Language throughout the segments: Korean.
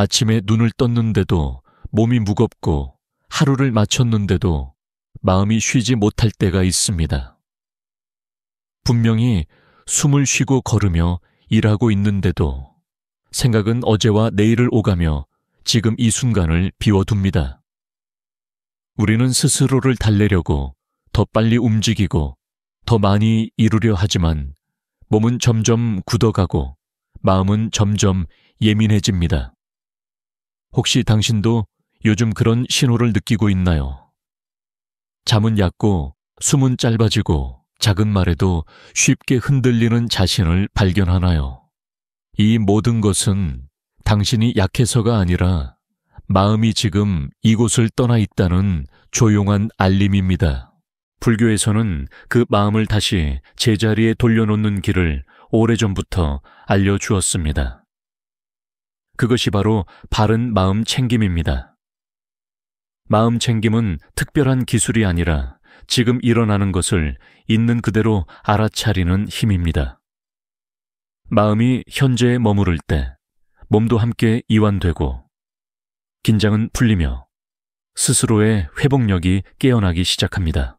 아침에 눈을 떴는데도 몸이 무겁고 하루를 마쳤는데도 마음이 쉬지 못할 때가 있습니다. 분명히 숨을 쉬고 걸으며 일하고 있는데도 생각은 어제와 내일을 오가며 지금 이 순간을 비워둡니다. 우리는 스스로를 달래려고 더 빨리 움직이고 더 많이 이루려 하지만 몸은 점점 굳어가고 마음은 점점 예민해집니다. 혹시 당신도 요즘 그런 신호를 느끼고 있나요? 잠은 얕고 숨은 짧아지고 작은 말에도 쉽게 흔들리는 자신을 발견하나요? 이 모든 것은 당신이 약해서가 아니라 마음이 지금 이곳을 떠나 있다는 조용한 알림입니다. 불교에서는 그 마음을 다시 제자리에 돌려놓는 길을 오래전부터 알려주었습니다. 그것이 바로 바른 마음 챙김입니다. 마음 챙김은 특별한 기술이 아니라 지금 일어나는 것을 있는 그대로 알아차리는 힘입니다. 마음이 현재에 머무를 때 몸도 함께 이완되고 긴장은 풀리며 스스로의 회복력이 깨어나기 시작합니다.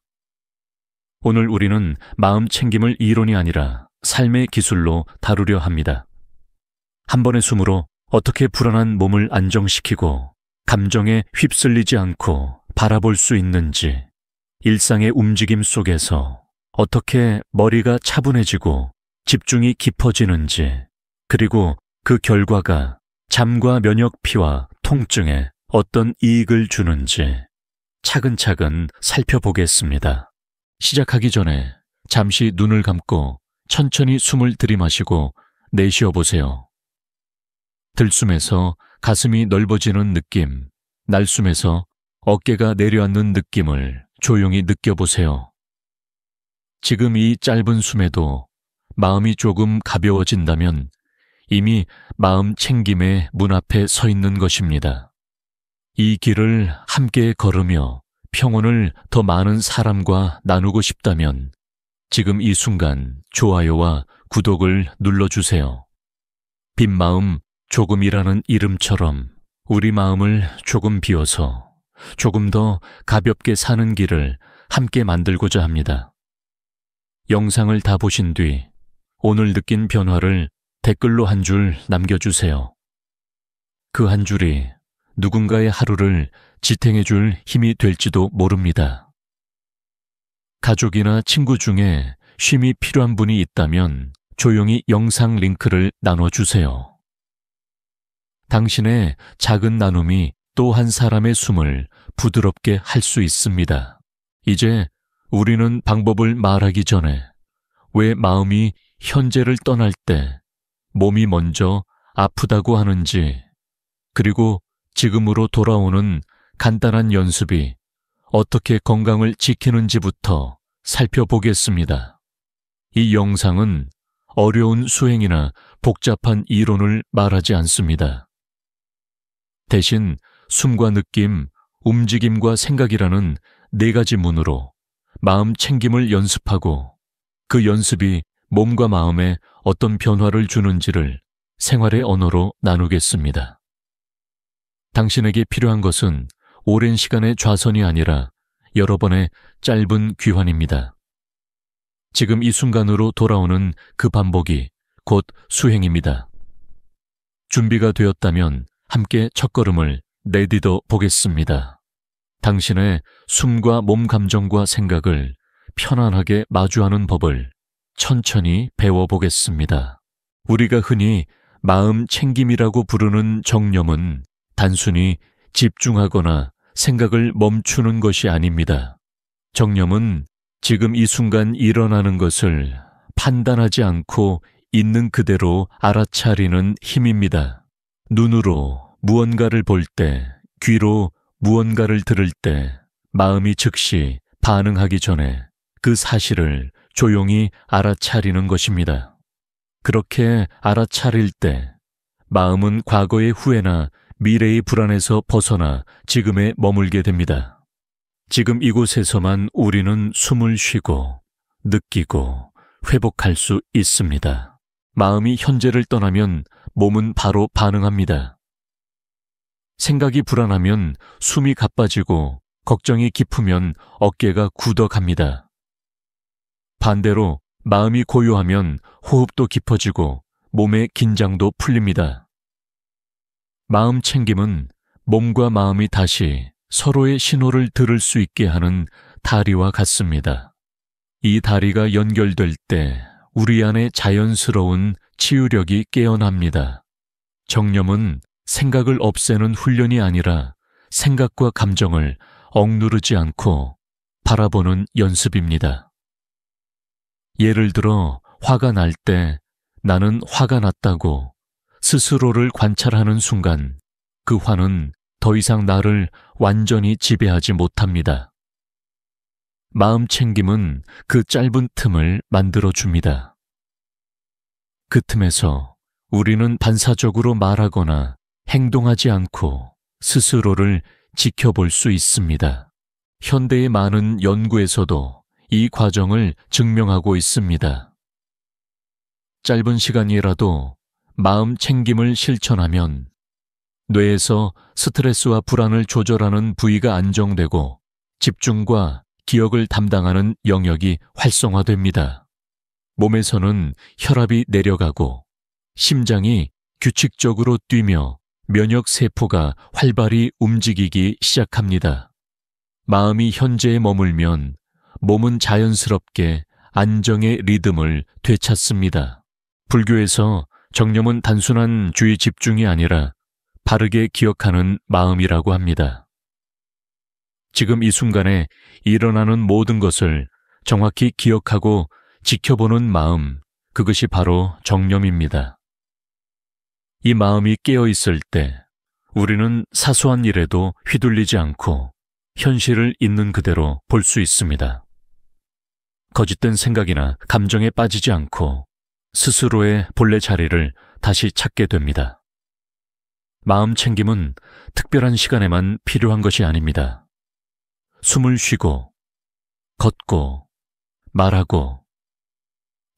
오늘 우리는 마음 챙김을 이론이 아니라 삶의 기술로 다루려 합니다. 한 번의 숨으로 어떻게 불안한 몸을 안정시키고 감정에 휩쓸리지 않고 바라볼 수 있는지, 일상의 움직임 속에서 어떻게 머리가 차분해지고 집중이 깊어지는지, 그리고 그 결과가 잠과 면역피와 통증에 어떤 이익을 주는지 차근차근 살펴보겠습니다. 시작하기 전에 잠시 눈을 감고 천천히 숨을 들이마시고 내쉬어 보세요. 들숨에서 가슴이 넓어지는 느낌, 날숨에서 어깨가 내려앉는 느낌을 조용히 느껴보세요. 지금 이 짧은 숨에도 마음이 조금 가벼워진다면 이미 마음 챙김의 문 앞에 서 있는 것입니다. 이 길을 함께 걸으며 평온을 더 많은 사람과 나누고 싶다면 지금 이 순간 좋아요와 구독을 눌러주세요. 빈 마음 조금이라는 이름처럼 우리 마음을 조금 비워서 조금 더 가볍게 사는 길을 함께 만들고자 합니다. 영상을 다 보신 뒤 오늘 느낀 변화를 댓글로 한 줄 남겨주세요. 그 한 줄이 누군가의 하루를 지탱해줄 힘이 될지도 모릅니다. 가족이나 친구 중에 쉼이 필요한 분이 있다면 조용히 영상 링크를 나눠주세요. 당신의 작은 나눔이 또 한 사람의 숨을 부드럽게 할 수 있습니다. 이제 우리는 방법을 말하기 전에 왜 마음이 현재를 떠날 때 몸이 먼저 아프다고 하는지, 그리고 지금으로 돌아오는 간단한 연습이 어떻게 건강을 지키는지부터 살펴보겠습니다. 이 영상은 어려운 수행이나 복잡한 이론을 말하지 않습니다. 대신 숨과 느낌, 움직임과 생각이라는 4가지 문으로 마음 챙김을 연습하고 그 연습이 몸과 마음에 어떤 변화를 주는지를 생활의 언어로 나누겠습니다. 당신에게 필요한 것은 오랜 시간의 좌선이 아니라 여러 번의 짧은 귀환입니다. 지금 이 순간으로 돌아오는 그 반복이 곧 수행입니다. 준비가 되었다면 함께 첫걸음을 내디뎌 보겠습니다. 당신의 숨과 몸 감정과 생각을 편안하게 마주하는 법을 천천히 배워보겠습니다. 우리가 흔히 마음 챙김이라고 부르는 정념은 단순히 집중하거나 생각을 멈추는 것이 아닙니다. 정념은 지금 이 순간 일어나는 것을 판단하지 않고 있는 그대로 알아차리는 힘입니다. 눈으로 무언가를 볼 때, 귀로 무언가를 들을 때 마음이 즉시 반응하기 전에 그 사실을 조용히 알아차리는 것입니다. 그렇게 알아차릴 때 마음은 과거의 후회나 미래의 불안에서 벗어나 지금에 머물게 됩니다. 지금 이곳에서만 우리는 숨을 쉬고 느끼고 회복할 수 있습니다. 마음이 현재를 떠나면 몸은 바로 반응합니다. 생각이 불안하면 숨이 가빠지고 걱정이 깊으면 어깨가 굳어갑니다. 반대로 마음이 고요하면 호흡도 깊어지고 몸의 긴장도 풀립니다. 마음 챙김은 몸과 마음이 다시 서로의 신호를 들을 수 있게 하는 다리와 같습니다. 이 다리가 연결될 때 우리 안에 자연스러운 치유력이 깨어납니다. 정념은 생각을 없애는 훈련이 아니라 생각과 감정을 억누르지 않고 바라보는 연습입니다. 예를 들어 화가 날 때 나는 화가 났다고 스스로를 관찰하는 순간 그 화는 더 이상 나를 완전히 지배하지 못합니다. 마음 챙김은 그 짧은 틈을 만들어줍니다. 그 틈에서 우리는 반사적으로 말하거나 행동하지 않고 스스로를 지켜볼 수 있습니다. 현대의 많은 연구에서도 이 과정을 증명하고 있습니다. 짧은 시간이라도 마음 챙김을 실천하면 뇌에서 스트레스와 불안을 조절하는 부위가 안정되고 집중과 기억을 담당하는 영역이 활성화됩니다. 몸에서는 혈압이 내려가고 심장이 규칙적으로 뛰며 면역세포가 활발히 움직이기 시작합니다. 마음이 현재에 머물면 몸은 자연스럽게 안정의 리듬을 되찾습니다. 불교에서 정념은 단순한 주의 집중이 아니라 바르게 기억하는 마음이라고 합니다. 지금 이 순간에 일어나는 모든 것을 정확히 기억하고 지켜보는 마음, 그것이 바로 정념입니다. 이 마음이 깨어있을 때 우리는 사소한 일에도 휘둘리지 않고 현실을 있는 그대로 볼 수 있습니다. 거짓된 생각이나 감정에 빠지지 않고 스스로의 본래 자리를 다시 찾게 됩니다. 마음 챙김은 특별한 시간에만 필요한 것이 아닙니다. 숨을 쉬고, 걷고, 말하고,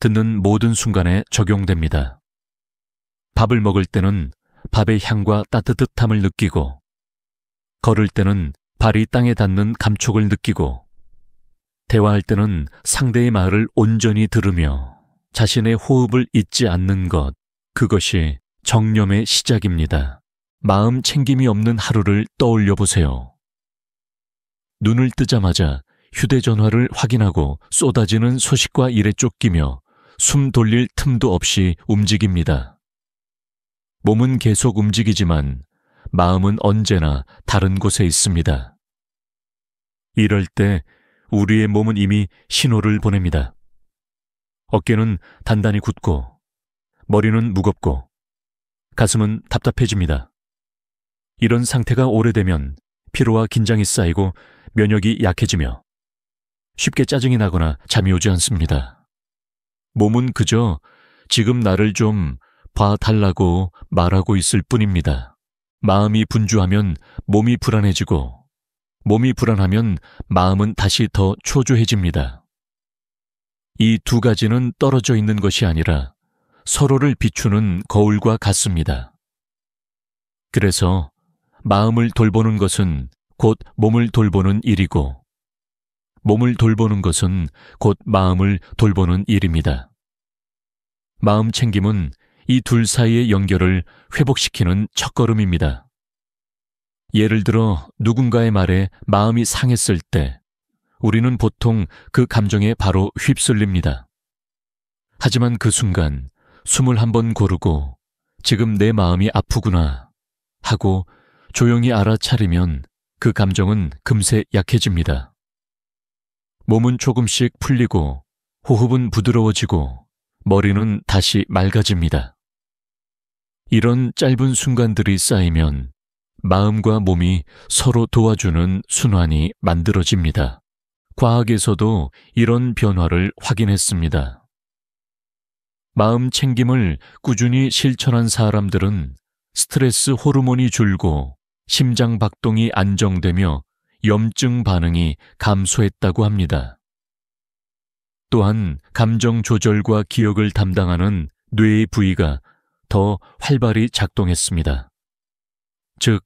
듣는 모든 순간에 적용됩니다. 밥을 먹을 때는 밥의 향과 따뜻함을 느끼고, 걸을 때는 발이 땅에 닿는 감촉을 느끼고, 대화할 때는 상대의 말을 온전히 들으며 자신의 호흡을 잊지 않는 것, 그것이 정념의 시작입니다. 마음 챙김이 없는 하루를 떠올려 보세요. 눈을 뜨자마자 휴대전화를 확인하고 쏟아지는 소식과 일에 쫓기며 숨 돌릴 틈도 없이 움직입니다. 몸은 계속 움직이지만 마음은 언제나 다른 곳에 있습니다. 이럴 때 우리의 몸은 이미 신호를 보냅니다. 어깨는 단단히 굳고 머리는 무겁고 가슴은 답답해집니다. 이런 상태가 오래되면 피로와 긴장이 쌓이고 면역이 약해지며 쉽게 짜증이 나거나 잠이 오지 않습니다. 몸은 그저 지금 나를 좀 봐달라고 말하고 있을 뿐입니다. 마음이 분주하면 몸이 불안해지고 몸이 불안하면 마음은 다시 더 초조해집니다. 이 두 가지는 떨어져 있는 것이 아니라 서로를 비추는 거울과 같습니다. 그래서 마음을 돌보는 것은 곧 몸을 돌보는 일이고 몸을 돌보는 것은 곧 마음을 돌보는 일입니다. 마음 챙김은 이 둘 사이의 연결을 회복시키는 첫걸음입니다. 예를 들어 누군가의 말에 마음이 상했을 때 우리는 보통 그 감정에 바로 휩쓸립니다. 하지만 그 순간 숨을 한번 고르고 지금 내 마음이 아프구나 하고 조용히 알아차리면 그 감정은 금세 약해집니다. 몸은 조금씩 풀리고 호흡은 부드러워지고 머리는 다시 맑아집니다. 이런 짧은 순간들이 쌓이면 마음과 몸이 서로 도와주는 순환이 만들어집니다. 과학에서도 이런 변화를 확인했습니다. 마음 챙김을 꾸준히 실천한 사람들은 스트레스 호르몬이 줄고 심장 박동이 안정되며 염증 반응이 감소했다고 합니다. 또한 감정 조절과 기억을 담당하는 뇌의 부위가 더 활발히 작동했습니다. 즉,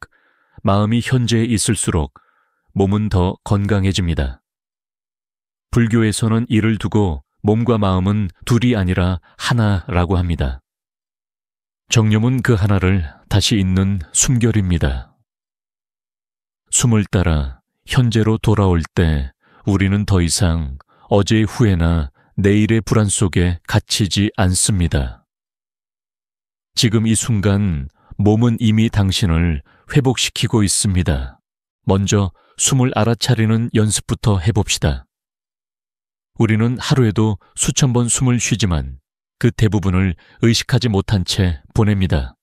마음이 현재에 있을수록 몸은 더 건강해집니다. 불교에서는 이를 두고 몸과 마음은 둘이 아니라 하나라고 합니다. 정념은 그 하나를 다시 잇는 숨결입니다. 숨을 따라 현재로 돌아올 때 우리는 더 이상 어제의 후회나 내일의 불안 속에 갇히지 않습니다. 지금 이 순간 몸은 이미 당신을 회복시키고 있습니다. 먼저 숨을 알아차리는 연습부터 해봅시다. 우리는 하루에도 수천 번 숨을 쉬지만 그 대부분을 의식하지 못한 채 보냅니다.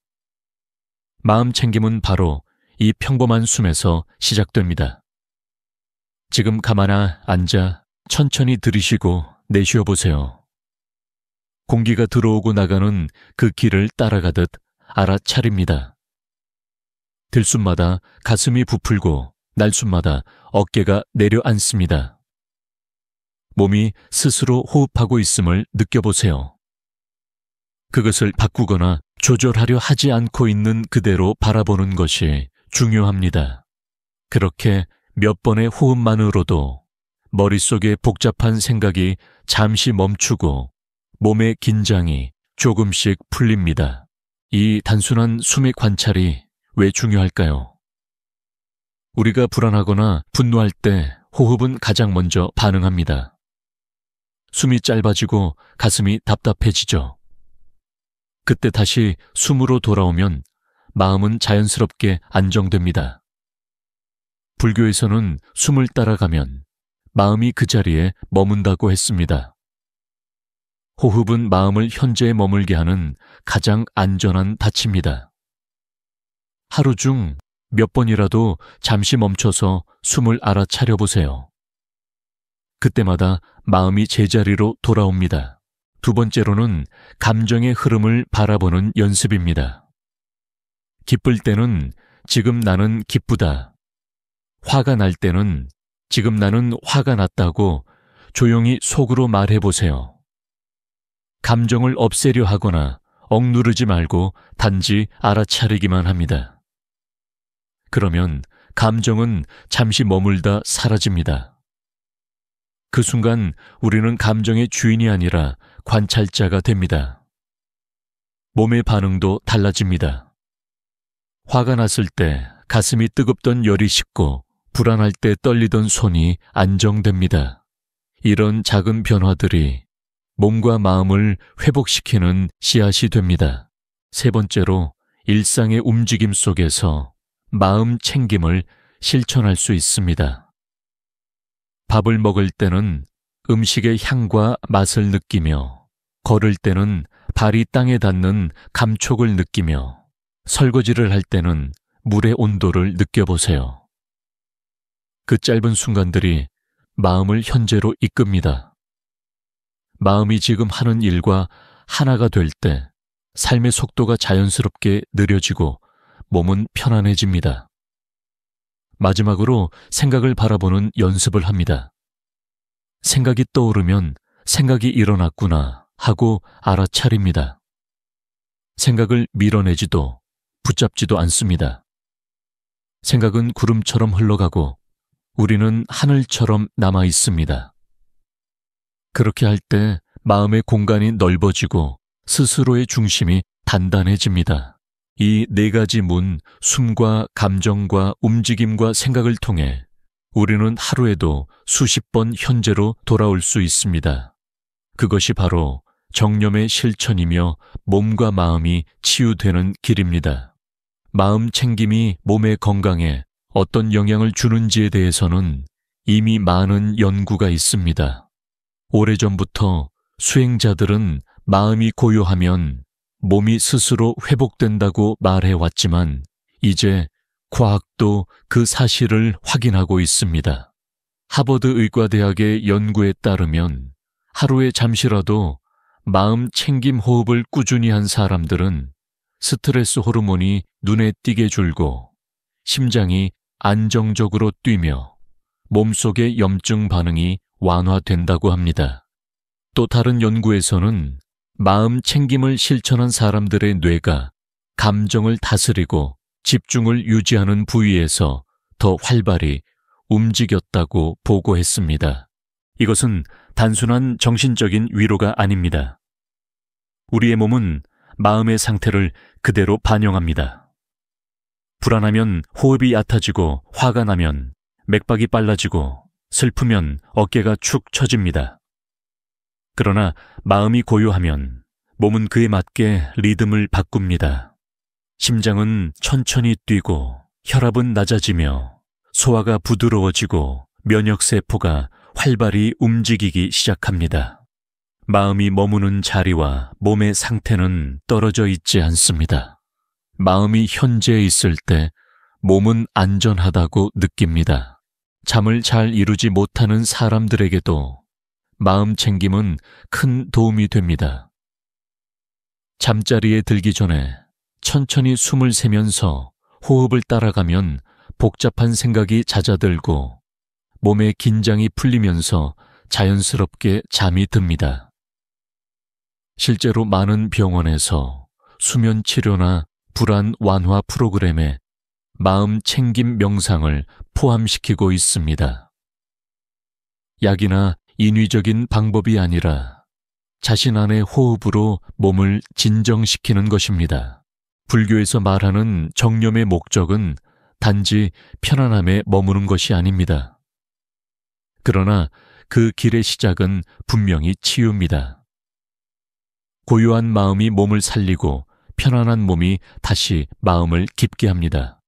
마음 챙김은 바로 이 평범한 숨에서 시작됩니다. 지금 가만히 앉아 천천히 들이쉬고 내쉬어 보세요. 공기가 들어오고 나가는 그 길을 따라가듯 알아차립니다. 들숨마다 가슴이 부풀고 날숨마다 어깨가 내려앉습니다. 몸이 스스로 호흡하고 있음을 느껴보세요. 그것을 바꾸거나 조절하려 하지 않고 있는 그대로 바라보는 것이 중요합니다. 그렇게 몇 번의 호흡만으로도 머릿속의 복잡한 생각이 잠시 멈추고 몸의 긴장이 조금씩 풀립니다. 이 단순한 숨의 관찰이 왜 중요할까요? 우리가 불안하거나 분노할 때 호흡은 가장 먼저 반응합니다. 숨이 짧아지고 가슴이 답답해지죠. 그때 다시 숨으로 돌아오면 마음은 자연스럽게 안정됩니다. 불교에서는 숨을 따라가면 마음이 그 자리에 머문다고 했습니다. 호흡은 마음을 현재에 머물게 하는 가장 안전한 밭입니다. 하루 중 몇 번이라도 잠시 멈춰서 숨을 알아차려 보세요. 그때마다 마음이 제자리로 돌아옵니다. 두 번째로는 감정의 흐름을 바라보는 연습입니다. 기쁠 때는 지금 나는 기쁘다. 화가 날 때는 지금 나는 화가 났다고 조용히 속으로 말해보세요. 감정을 없애려 하거나 억누르지 말고 단지 알아차리기만 합니다. 그러면 감정은 잠시 머물다 사라집니다. 그 순간 우리는 감정의 주인이 아니라 관찰자가 됩니다. 몸의 반응도 달라집니다. 화가 났을 때 가슴이 뜨겁던 열이 식고 불안할 때 떨리던 손이 안정됩니다. 이런 작은 변화들이 몸과 마음을 회복시키는 씨앗이 됩니다. 세 번째로 일상의 움직임 속에서 마음 챙김을 실천할 수 있습니다. 밥을 먹을 때는 음식의 향과 맛을 느끼며, 걸을 때는 발이 땅에 닿는 감촉을 느끼며, 설거지를 할 때는 물의 온도를 느껴보세요. 그 짧은 순간들이 마음을 현재로 이끕니다. 마음이 지금 하는 일과 하나가 될 때 삶의 속도가 자연스럽게 느려지고 몸은 편안해집니다. 마지막으로 생각을 바라보는 연습을 합니다. 생각이 떠오르면 생각이 일어났구나 하고 알아차립니다. 생각을 밀어내지도 붙잡지도 않습니다. 생각은 구름처럼 흘러가고 우리는 하늘처럼 남아 있습니다. 그렇게 할 때 마음의 공간이 넓어지고 스스로의 중심이 단단해집니다. 이 네 가지 문, 숨과 감정과 움직임과 생각을 통해 우리는 하루에도 수십 번 현재로 돌아올 수 있습니다. 그것이 바로 정념의 실천이며 몸과 마음이 치유되는 길입니다. 마음 챙김이 몸의 건강에 어떤 영향을 주는지에 대해서는 이미 많은 연구가 있습니다. 오래전부터 수행자들은 마음이 고요하면 몸이 스스로 회복된다고 말해왔지만 이제 과학도 그 사실을 확인하고 있습니다. 하버드 의과대학의 연구에 따르면 하루에 잠시라도 마음 챙김 호흡을 꾸준히 한 사람들은 스트레스 호르몬이 눈에 띄게 줄고 심장이 안정적으로 뛰며 몸속의 염증 반응이 완화된다고 합니다. 또 다른 연구에서는 마음 챙김을 실천한 사람들의 뇌가 감정을 다스리고 집중을 유지하는 부위에서 더 활발히 움직였다고 보고했습니다. 이것은 단순한 정신적인 위로가 아닙니다. 우리의 몸은 마음의 상태를 그대로 반영합니다. 불안하면 호흡이 얕아지고, 화가 나면 맥박이 빨라지고, 슬프면 어깨가 축 처집니다. 그러나 마음이 고요하면 몸은 그에 맞게 리듬을 바꿉니다. 심장은 천천히 뛰고, 혈압은 낮아지며, 소화가 부드러워지고, 면역세포가 활발히 움직이기 시작합니다. 마음이 머무는 자리와 몸의 상태는 떨어져 있지 않습니다. 마음이 현재에 있을 때 몸은 안전하다고 느낍니다. 잠을 잘 이루지 못하는 사람들에게도 마음 챙김은 큰 도움이 됩니다. 잠자리에 들기 전에 천천히 숨을 세면서 호흡을 따라가면 복잡한 생각이 잦아들고 몸의 긴장이 풀리면서 자연스럽게 잠이 듭니다. 실제로 많은 병원에서 수면 치료나 불안 완화 프로그램에 마음 챙김 명상을 포함시키고 있습니다. 약이나 인위적인 방법이 아니라 자신 안의 호흡으로 몸을 진정시키는 것입니다. 불교에서 말하는 정념의 목적은 단지 편안함에 머무는 것이 아닙니다. 그러나 그 길의 시작은 분명히 치유입니다. 고요한 마음이 몸을 살리고 편안한 몸이 다시 마음을 깊게 합니다.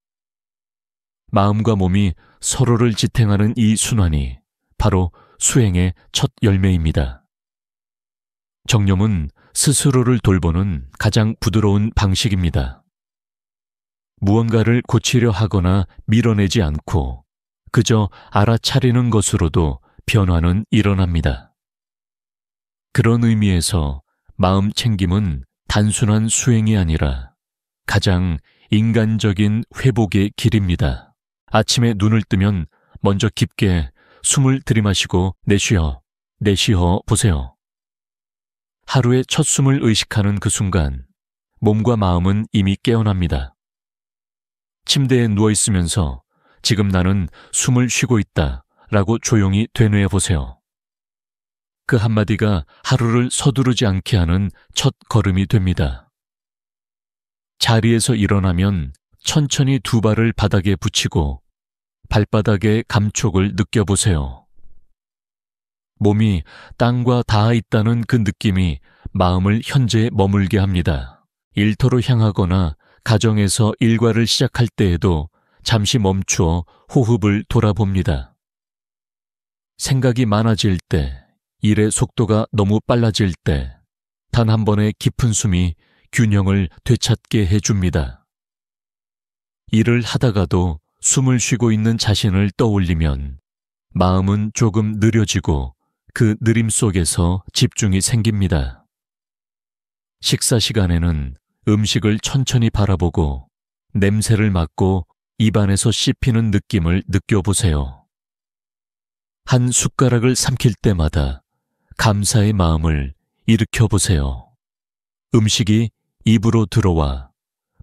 마음과 몸이 서로를 지탱하는 이 순환이 바로 수행의 첫 열매입니다. 정념은 스스로를 돌보는 가장 부드러운 방식입니다. 무언가를 고치려 하거나 밀어내지 않고 그저 알아차리는 것으로도 변화는 일어납니다. 그런 의미에서 마음 챙김은 단순한 수행이 아니라 가장 인간적인 회복의 길입니다. 아침에 눈을 뜨면 먼저 깊게 숨을 들이마시고 내쉬어 보세요. 하루의 첫 숨을 의식하는 그 순간 몸과 마음은 이미 깨어납니다. 침대에 누워있으면서 지금 나는 숨을 쉬고 있다 라고 조용히 되뇌어 보세요. 그 한마디가 하루를 서두르지 않게 하는 첫 걸음이 됩니다. 자리에서 일어나면 천천히 두 발을 바닥에 붙이고 발바닥의 감촉을 느껴보세요. 몸이 땅과 닿아 있다는 그 느낌이 마음을 현재에 머물게 합니다. 일터로 향하거나 가정에서 일과를 시작할 때에도 잠시 멈추어 호흡을 돌아봅니다. 생각이 많아질 때, 일의 속도가 너무 빨라질 때, 단 한 번의 깊은 숨이 균형을 되찾게 해줍니다. 일을 하다가도 숨을 쉬고 있는 자신을 떠올리면 마음은 조금 느려지고 그 느림 속에서 집중이 생깁니다. 식사 시간에는 음식을 천천히 바라보고 냄새를 맡고 입안에서 씹히는 느낌을 느껴보세요. 한 숟가락을 삼킬 때마다 감사의 마음을 일으켜보세요. 음식이 입으로 들어와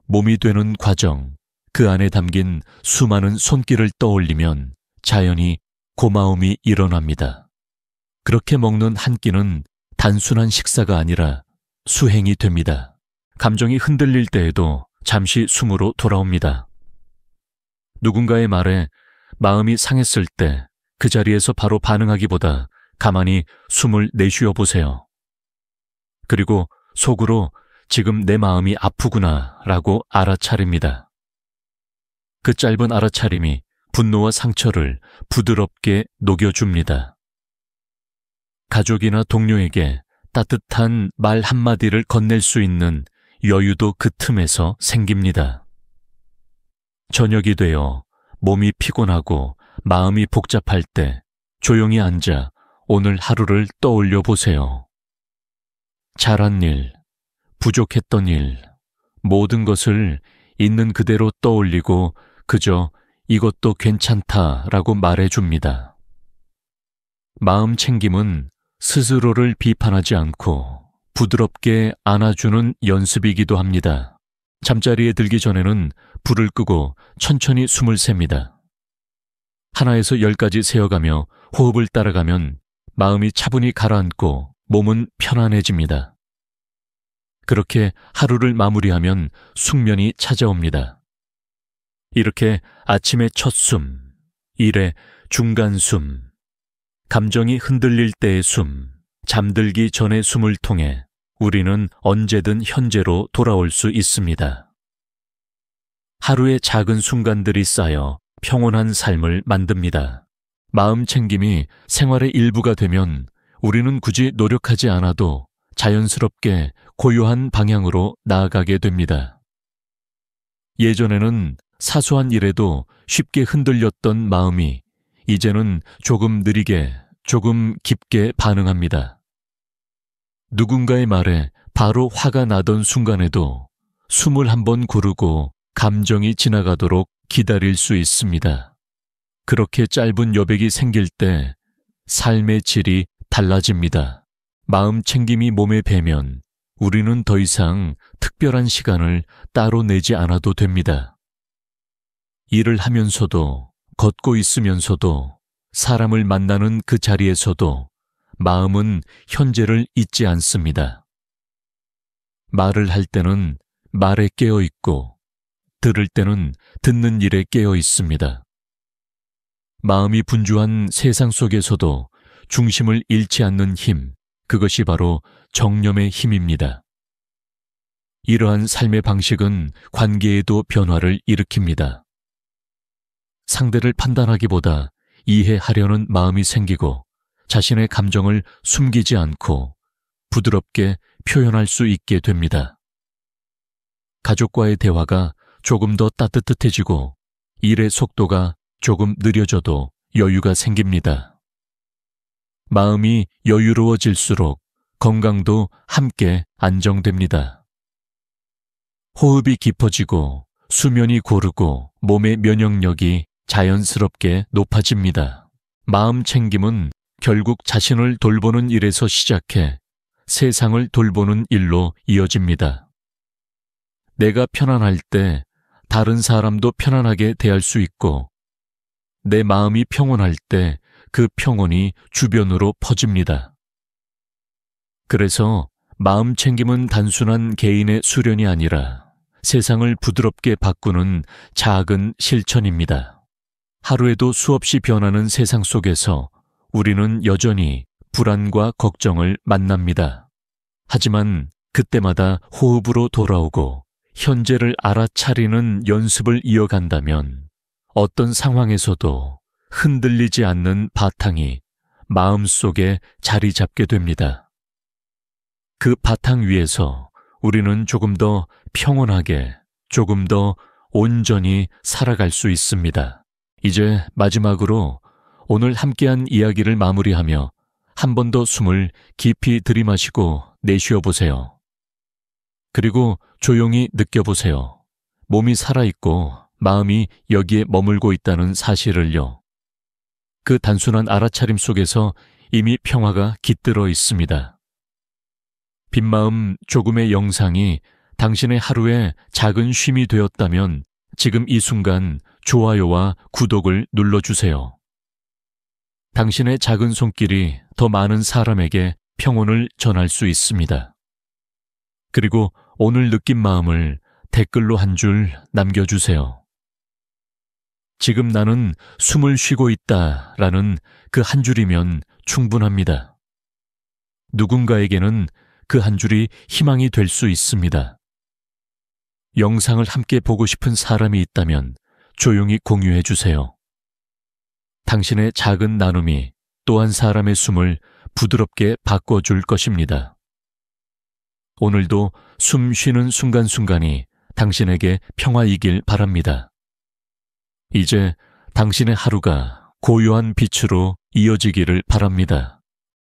몸이 되는 과정, 그 안에 담긴 수많은 손길을 떠올리면 자연히 고마움이 일어납니다. 그렇게 먹는 한 끼는 단순한 식사가 아니라 수행이 됩니다. 감정이 흔들릴 때에도 잠시 숨으로 돌아옵니다. 누군가의 말에 마음이 상했을 때 그 자리에서 바로 반응하기보다 가만히 숨을 내쉬어 보세요. 그리고 속으로 지금 내 마음이 아프구나 라고 알아차립니다. 그 짧은 알아차림이 분노와 상처를 부드럽게 녹여줍니다. 가족이나 동료에게 따뜻한 말 한마디를 건넬 수 있는 여유도 그 틈에서 생깁니다. 저녁이 되어 몸이 피곤하고 마음이 복잡할 때 조용히 앉아 오늘 하루를 떠올려 보세요. 잘한 일, 부족했던 일, 모든 것을 있는 그대로 떠올리고 그저 이것도 괜찮다라고 말해줍니다. 마음 챙김은 스스로를 비판하지 않고 부드럽게 안아주는 연습이기도 합니다. 잠자리에 들기 전에는 불을 끄고 천천히 숨을 셉니다. 하나에서 10까지 세어가며 호흡을 따라가면 마음이 차분히 가라앉고 몸은 편안해집니다. 그렇게 하루를 마무리하면 숙면이 찾아옵니다. 이렇게 아침의 첫 숨, 일의 중간 숨, 감정이 흔들릴 때의 숨, 잠들기 전의 숨을 통해 우리는 언제든 현재로 돌아올 수 있습니다. 하루의 작은 순간들이 쌓여 평온한 삶을 만듭니다. 마음 챙김이 생활의 일부가 되면 우리는 굳이 노력하지 않아도 자연스럽게 고요한 방향으로 나아가게 됩니다. 예전에는 사소한 일에도 쉽게 흔들렸던 마음이 이제는 조금 느리게, 조금 깊게 반응합니다. 누군가의 말에 바로 화가 나던 순간에도 숨을 한번 고르고 감정이 지나가도록 기다릴 수 있습니다. 그렇게 짧은 여백이 생길 때 삶의 질이 달라집니다. 마음 챙김이 몸에 배면 우리는 더 이상 특별한 시간을 따로 내지 않아도 됩니다. 일을 하면서도, 걷고 있으면서도, 사람을 만나는 그 자리에서도 마음은 현재를 잊지 않습니다. 말을 할 때는 말에 깨어 있고, 들을 때는 듣는 일에 깨어 있습니다. 마음이 분주한 세상 속에서도 중심을 잃지 않는 힘, 그것이 바로 정념의 힘입니다. 이러한 삶의 방식은 관계에도 변화를 일으킵니다. 상대를 판단하기보다 이해하려는 마음이 생기고 자신의 감정을 숨기지 않고 부드럽게 표현할 수 있게 됩니다. 가족과의 대화가 조금 더 따뜻해지고 일의 속도가 조금 느려져도 여유가 생깁니다. 마음이 여유로워질수록 건강도 함께 안정됩니다. 호흡이 깊어지고 수면이 고르고 몸의 면역력이 자연스럽게 높아집니다. 마음 챙김은 결국 자신을 돌보는 일에서 시작해 세상을 돌보는 일로 이어집니다. 내가 편안할 때 다른 사람도 편안하게 대할 수 있고, 내 마음이 평온할 때 그 평온이 주변으로 퍼집니다. 그래서 마음 챙김은 단순한 개인의 수련이 아니라 세상을 부드럽게 바꾸는 작은 실천입니다. 하루에도 수없이 변하는 세상 속에서 우리는 여전히 불안과 걱정을 만납니다. 하지만 그때마다 호흡으로 돌아오고 현재를 알아차리는 연습을 이어간다면 어떤 상황에서도 흔들리지 않는 바탕이 마음속에 자리 잡게 됩니다. 그 바탕 위에서 우리는 조금 더 평온하게, 조금 더 온전히 살아갈 수 있습니다. 이제 마지막으로 오늘 함께한 이야기를 마무리하며 한 번 더 숨을 깊이 들이마시고 내쉬어 보세요. 그리고 조용히 느껴보세요. 몸이 살아있고 마음이 여기에 머물고 있다는 사실을요. 그 단순한 알아차림 속에서 이미 평화가 깃들어 있습니다. 빈마음 조금의 영상이 당신의 하루에 작은 쉼이 되었다면 지금 이 순간 좋아요와 구독을 눌러주세요. 당신의 작은 손길이 더 많은 사람에게 평온을 전할 수 있습니다. 그리고 오늘 느낀 마음을 댓글로 한 줄 남겨주세요. 지금 나는 숨을 쉬고 있다 라는 그 한 줄이면 충분합니다. 누군가에게는 그 한 줄이 희망이 될 수 있습니다. 영상을 함께 보고 싶은 사람이 있다면 조용히 공유해 주세요. 당신의 작은 나눔이 또 한 사람의 숨을 부드럽게 바꿔줄 것입니다. 오늘도 숨 쉬는 순간순간이 당신에게 평화이길 바랍니다. 이제 당신의 하루가 고요한 빛으로 이어지기를 바랍니다.